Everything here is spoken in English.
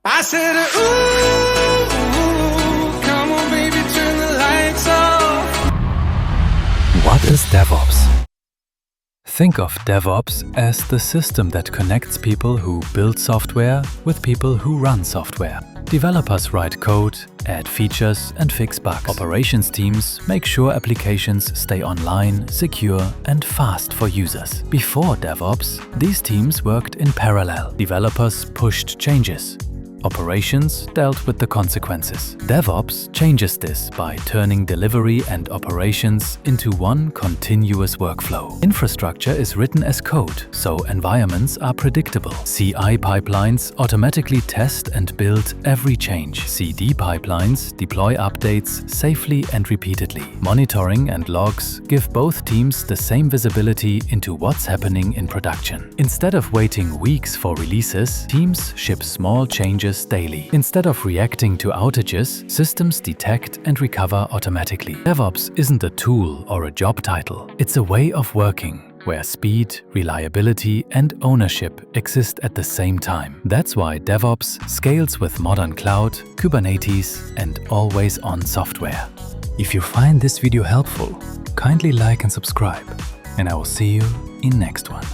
I said, ooh, come on baby, turn the lights off. What is DevOps? Think of DevOps as the system that connects people who build software with people who run software. Developers write code, add features and fix bugs. Operations teams make sure applications stay online, secure and fast for users. Before DevOps, these teams worked in parallel. Developers pushed changes. Operations dealt with the consequences. DevOps changes this by turning delivery and operations into one continuous workflow. Infrastructure is written as code, so environments are predictable. CI pipelines automatically test and build every change. CD pipelines deploy updates safely and repeatedly. Monitoring and logs give both teams the same visibility into what's happening in production. Instead of waiting weeks for releases, teams ship small changes daily. Instead of reacting to outages, systems detect and recover automatically. DevOps isn't a tool or a job title. It's a way of working where speed, reliability and ownership exist at the same time. That's why DevOps scales with modern cloud, Kubernetes and always-on software. If you find this video helpful, kindly like and subscribe, and I will see you in next one.